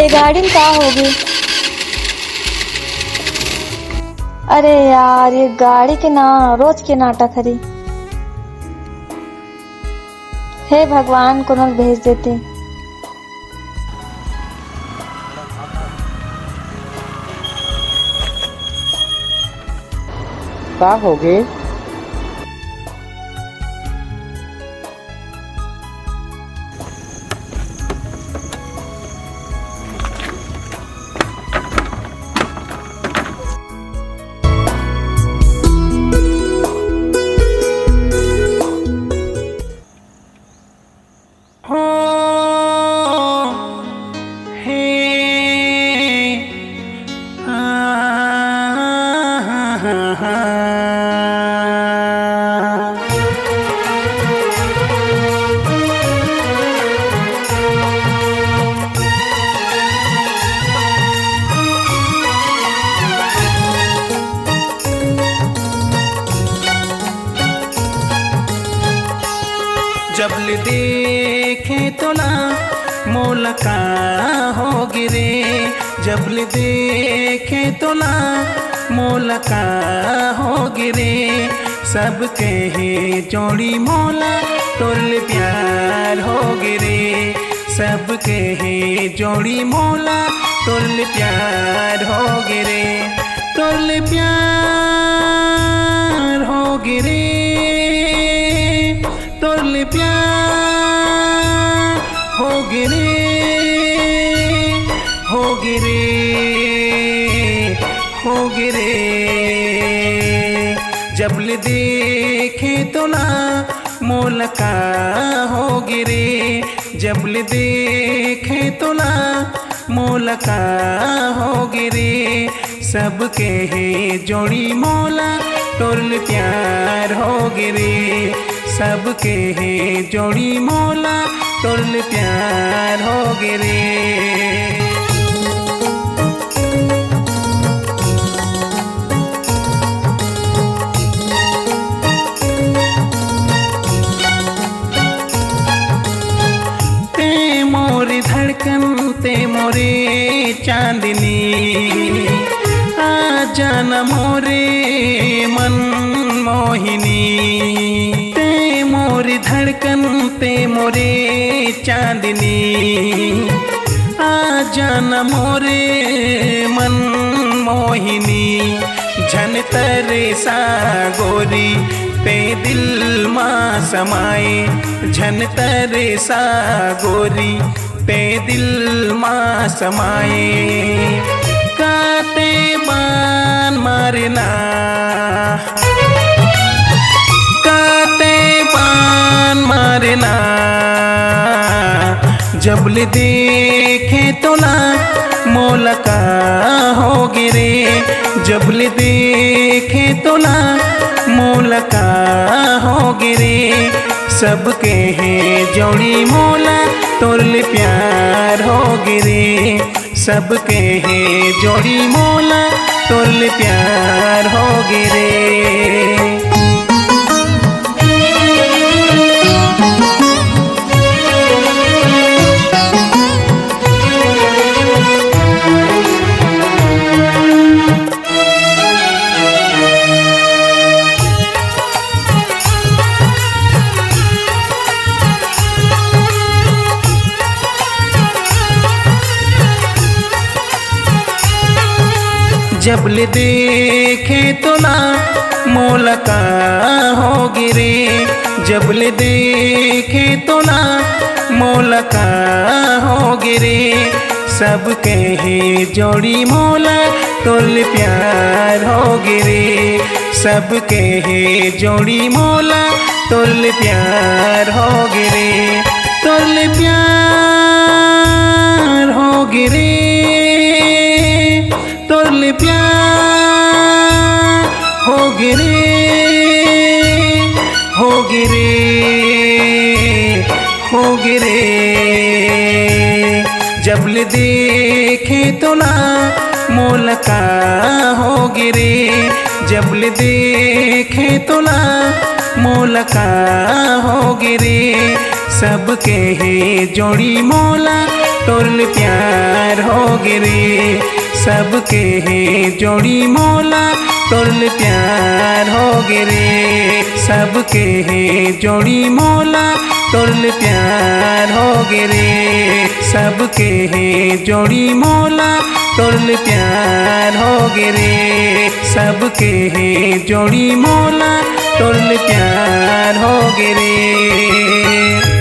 ये गाड़ी में का होगी। अरे यार ये गाड़ी के ना रोज के नाटक हरी। हे भगवान को न भेज देते। का हो गए? जबल देखे तो ना मोल का हो गिरे, जबल देखे तो ना मोल का हो गिरे। सबके ही जोड़ी मोला तोरल प्यार हो गिरे, सबके ही जोड़ी मोला तोरल प्यार हो गिरे, तोरल प्यार हो गिरे, तोरल प्यार हो गिरे, हो गिरे, हो गिरे। जबल देखे तो ना मोल का हो गिरे, जबल देखे तो ना मोल का हो गिरे। सबके ही जोड़ी मोला तोरल प्यार हो गिरे, सबके ही जोड़ी मोला तोरल प्यार हो गिरे। धड़कन ते मोरे चांदनी, आ जाना मोरे मन मोहिनी। ते मोरी धड़कन ते मोरे चांदनी, आ जाना मोरे मन मोहिनी। झन तरे सा गोरी ते दिल माँ समाए, झन तरे सा गोरी ते दिल माँ समाए। काते बान मारना, काते बान मारना। जबल देखे तो ना मोल का हो गिरे, जबल देखे तो ना मोल का हो गिरे। सबके ही जोड़ी मोला तोरल प्यार हो गिरे, सबके ही जोड़ी मोला तोरल प्यार हो गिरे। जबल देखे तो ना मोल का हो गिरे, जबल देखे तो ना मोल का हो गिरे। सबके ही जोड़ी मोला तोरल प्यार हो गिरे, सबके ही जोड़ी मोला तोरल प्यार हो गिरे, तोरल प्यार हो गिरे, तोरल प्यार हो गिरे, हो गिरे, हो गिरे। जबल देखे तो ना मोल का हो गिरे, जबल देखे तो ना मोल का हो गिरे। सबके ही जोड़ी मोला तोरल प्यार हो गिरे सबके है जोड़ी मोला तोरल प्यार हो गिरे सबके है जोड़ी मोला तोरल प्यार हो गिरे सबके है जोड़ी मोला तोरल प्यार हो गिरे सबके है जोड़ी मोला तोरल प्यार हो गिरे।